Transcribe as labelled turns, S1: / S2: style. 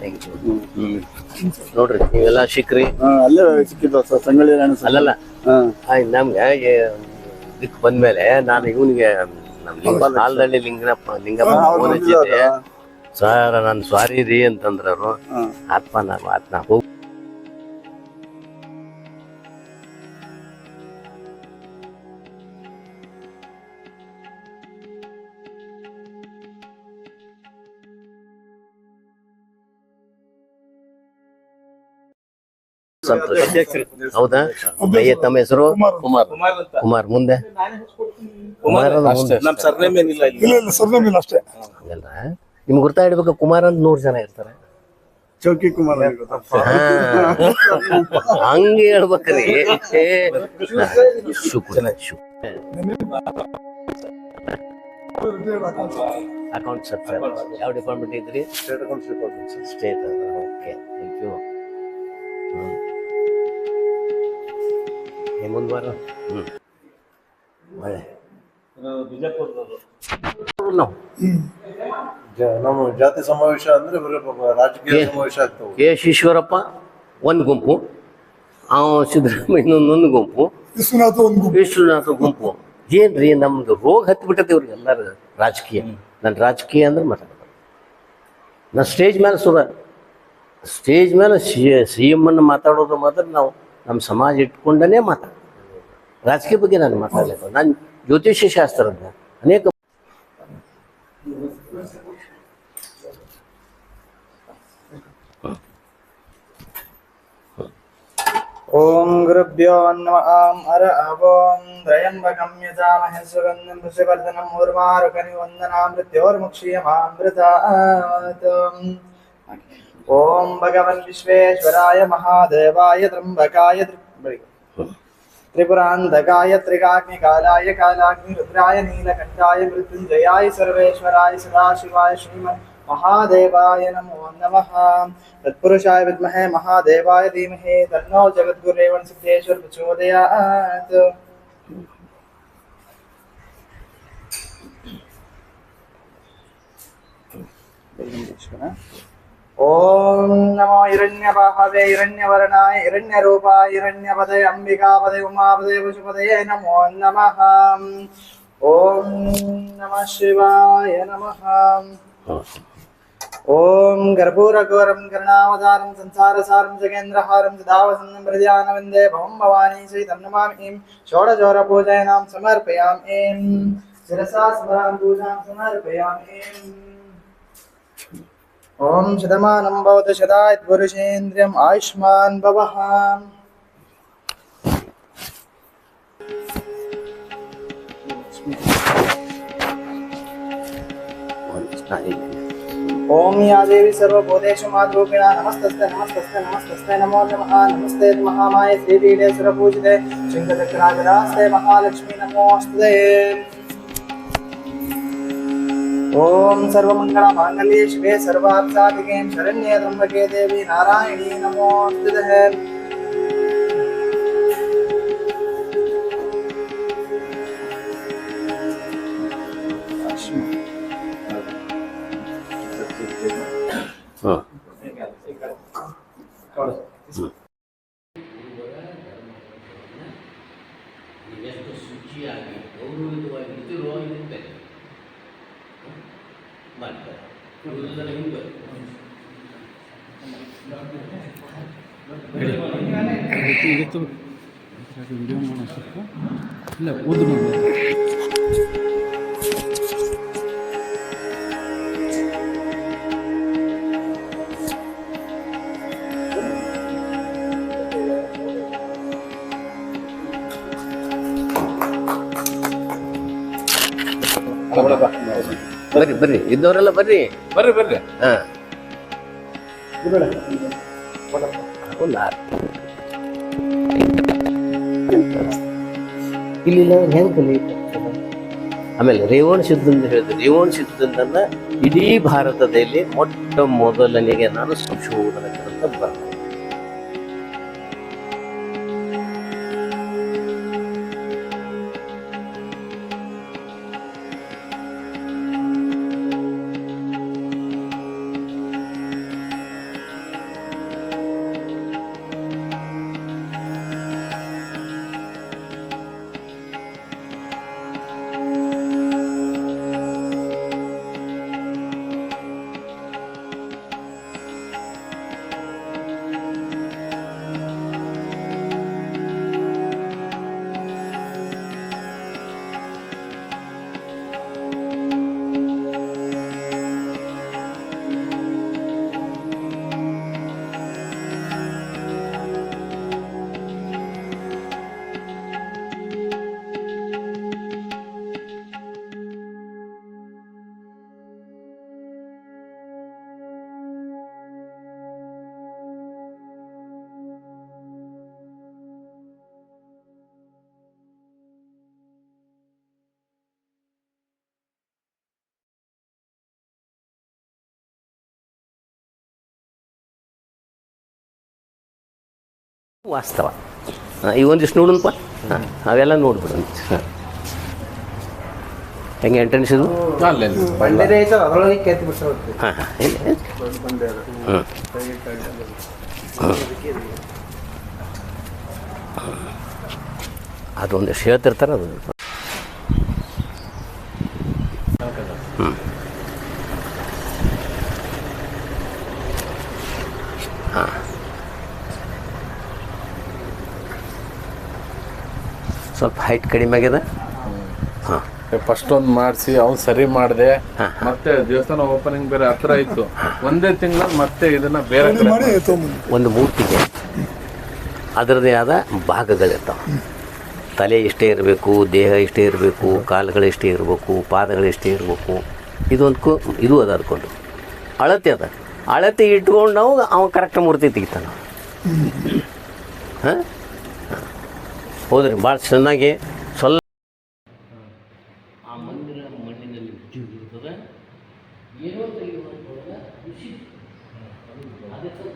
S1: Thank you. ನೋಡ್ರಿ ನೀವೆಲ್ಲ ಸಿಕ್ರಿ.
S2: ಅಲ್ಲೇ ಸಿಕ್ಕಿದ್ವ ಸಂಗೊಳ್ಳಿ ರಾಯಣ್ಣ
S1: ಅಲ್ಲಲ್ಲ ನಮ್ಗೆ ಇದಕ್ಕೆ ಬಂದ್ಮೇಲೆ ನಾನು ಇವನಿಗೆ ಹಾಲ್ದಳ್ಳಿ ಲಿಂಗಪ್ಪ ಫೋನ್ ಹಚ್ಚಿದ್ದೆ. ಸರ್ ನಾನು ಸಾರಿ ರೀ ಅಂತಂದ್ರ ಅವರು. ಆತ್ಮ ನಾ ಹೋಗಿ ಸಂತೋಷ. ಹೌದಾ? ತಮ್ಮ ಹೆಸರು ಕುಮಾರ್. ಮುಂದೆ ನಿಮ್ಗೆ ಗುರ್ತಾ ಇಡ್ಬೇಕು. ಕುಮಾರ್ ಅಂತ 100 ಜನ ಇರ್ತಾರೆ.
S2: ಚೌಕಿ ಕುಮಾರ್
S1: ಹಂಗೆ ಹೇಳ್ಬೇಕ್ರಿ. Account sir. ಯಾವ ಡಿಪಾರ್ಟ್ಮೆಂಟ್ ಇದ್ರಿ?
S2: State accounts department.
S1: State. Okay, thank you. ಮುಂದ್ವಾರ ಒಳ್ಳೆ
S2: ನಮ್ಮ ಜಾತಿ ಸಮಾವೇಶ ಅಂದ್ರೆ ರಾಜಕೀಯ ಸಮಾವೇಶ ಆಗ್ತವೆ.
S1: ಕೆ ಎಸ್ ಈಶ್ವರಪ್ಪ ಒಂದು ಗುಂಪು, ಸಿದ್ದರಾಮಯ್ಯ ಇನ್ನೊಂದು ಗುಂಪು, ವಿಶ್ವನಾಥ ಗುಂಪು. ಏನ್ರಿ ನಮ್ದು ರೋಗ ಹತ್ತಿ ಬಿಟ್ಟೈತೆ ಇವ್ರಿಗೆ ಎಲ್ಲರೂ. ರಾಜಕೀಯ, ನನ್ನ ರಾಜಕೀಯ ಅಂದ್ರೆ ಮಾತಾಡೋದು. ನಾನು ಸ್ಟೇಜ್ ಮೇಲೆ ಸಿ ಎಮ್ ಅನ್ನು ಮಾತಾಡೋದು ಮಾತ್ರ ನಾವು ನಮ್ಮ ಸಮಾಜ ಇಟ್ಕೊಂಡೇ ಮಾತಾಡೋದು. ರಾಜಕೀಯ ಬಗ್ಗೆ ನಾನು ಮಾತಾಡಲಿಲ್ಲ. ನಾನು ಜ್ಯೋತಿಷ್ಯ ಶಾಸ್ತ್ರಜ್ಞ. ಅನೇಕ
S3: ಓಂ ಗುರುಭ್ಯೋ ನಮಃ. ಓಂ ತ್ರಯಂಬಕಂ ಯಜಾಮಹೇ ಸುಗಂಧಂ ಪುಷ್ಪವರ್ಧನಂ ಉರ್ವಾರುಕನಿವಂದನಾಂ ಮೃತ್ಯೋರ್ಮುಕ್ಷೀಯಮಾಮೃತಾತ್. ಓಂ ಭಗವನ್ ವಿಶ್ವೇಶ್ವರಾಯ ಮಹಾದೇವಾಯ ತ್ರ್ಯಂಬಕಾಯ ತ್ರಿಪುರಾಂಧಕಾಯ ತ್ರಿಕಾಗ್ನಿಕಾಲಾಯ ಕಾಲಾಗ್ನಿ ರುದ್ರಾಯ ನೀಲಕಂಠಾಯ ಮೃತ್ಯುಂಜಯಾಯ ಸರ್ವೇಶ್ವರಾಯ ಸದಾಶಿವಾಯ ಶ್ರೀಮನ್ महादेवाय नमो नमः. तत्पुरुषाय विद्महे महादेवाय धीमहि तन्नो जगद्गुरुरेवं सिद्धेश्वर प्रचोदयात्. ओम नमो हिरण्यबाहवे हिरण्यवर्णाय हिरण्यरूपाय हिरण्यपदे अंबिकापदे उमापदे पशुपदे नमो नमः. ओम नमः शिवाय नमः. ओम कर्पूरघोरं करुणावतारं संसारसारं जगेन्द्रहारं सदावसन्नं प्रजानवन्दे भवं भवानी सहितं नमामि. षोडशोरपूजयानां समर्पयामि. शिरसा स्मरां पूजां समर्पयामि. ओम शतमानं भवतु शतायुः पुरुषेन्द्रियम् आयुष्मान् भवः. ओम या देवी सर्वभूतेषु मातृरूपिणा नमस्तस्ते नमस्तस्ते नमस्तस्ते नमो नमः. नमस्ते महामाये श्रीपीठे सुरपूजिते शङ्खचक्राजरास्ते महालक्ष्मी नमोऽस्तुते. ओम सर्वमङ्गलमाङ्गल्ये शिवे सर्वार्थसाधिके शरण्ये त्र्यम्बके देवी नारायणी नमोऽस्तुते.
S1: ಎಷ್ಟು ಶುಚಿಯಾಗಿ ಗೌರವಿತವಾಗಿ ಇದ್ದಿರೋ ಇರ್ಬೇಕು ಮಾಡ್ತಾರೆ. ಇವರೆಲ್ಲ ಹಿಂಗೆ
S4: ವಿಡಿಯೋ ಮಾಡೋ ಸ್ವಲ್ಪ ಇಲ್ಲ ಓದು ಮಾಡಿ.
S1: ಬರ್ರಿ ಬರ್ರಿ ಇದ್ದವರೆಲ್ಲ ಬರ್ರಿ
S4: ಬರ್ರಿ ಬರ್ರಿ.
S1: ಹಾ ಇಲ್ಲಿ ಹೆಂಗ್ ಕಲಿಯುತ್ತೆ. ಆಮೇಲೆ ರೇವಣ ಸಿದ್ಧಂತ ಹೇಳಿದ್ರು. ರೇವಣ ಸಿದ್ಧಂತನ್ನ ಇಡೀ ಭಾರತದಲ್ಲಿ ಮೊಟ್ಟ ಮೊದಲನೆಗೆ ನಾನು ಸಂಶೋಧನಾ ಗ್ರಂಥ ಬರ್ತೇನೆ. ವಾಸ್ತವ. ಈ ಒಂದಿಷ್ಟು ನೋಡುನಪ್ಪ. ಹಾಂ, ಅವೆಲ್ಲ ನೋಡ್ಬಿಡು. ಹಾಂ, ಹೆಂಗೆ ಎಂಟ್ರೆನ್ಸ್ ಇದು?
S3: ಬಂಡೆದೇ ಐತೆ ಅದರೊಳಗೆ ಕೆತ್ತಿ ಬಿಡ್ತಾರೆ.
S1: ಹಾಂ ಹಾಂ, ಇಲ್ಲ ಅದೊಂದಿಷ್ಟು ಹೇಳ್ತಿರ್ತಾರೆ ಅದು. ಹಾಂ, ಸ್ವಲ್ಪ ಹೈಟ್ ಕಡಿಮೆ ಆಗ್ಯದ. ಹಾಂ,
S5: ಫಸ್ಟ್ ಒಂದು ಮಾಡಿಸಿ ಅವ್ನು ಸರಿ ಮಾಡಿದೆ. ಮತ್ತೆ ದೇವಸ್ಥಾನ ಓಪನಿಂಗ್ ಬೇರೆ ಹತ್ರ ಇತ್ತು. ಒಂದೇ ತಿಂಗಳಲ್ಲಿ ಮತ್ತೆ ಇದನ್ನ ಬೇರೆ
S1: ಒಂದು ಮೂರ್ತಿಗೆ ಅದರದೇ ಆದ ಭಾಗಗಳಿರ್ತಾವೆ. ತಲೆ ಇಷ್ಟೇ ಇರಬೇಕು, ದೇಹ ಇಷ್ಟೇ ಇರಬೇಕು, ಕಾಲುಗಳು ಇಷ್ಟೇ ಇರಬೇಕು, ಪಾದಗಳು ಇಷ್ಟೇ ಇರಬೇಕು. ಇದೊಂದು ಇದು ಅದ ಅದಕ್ಕೊಂಡು ಅಳತೆ ಅದ. ಅಳತೆ ಇಟ್ಕೊಂಡು ನಾವು ಅವ ಕರೆಕ್ಟ್ ಮೂರ್ತಿ ತೆಗಿತಾನೆ. ಹಾಂ, ಹೌದ್ರಿ, ಭಾಳ ಚೆನ್ನಾಗಿ ಸ್ವಲ್ಪ ಆ ಮಂದಿರ ಮಣ್ಣಿನಲ್ಲಿ ಇರ್ತದೆ. ಏನೋ ತೆಗೆಯುವಂಥದ್ದು ಖುಷಿ. ಅದಕ್ಕೆ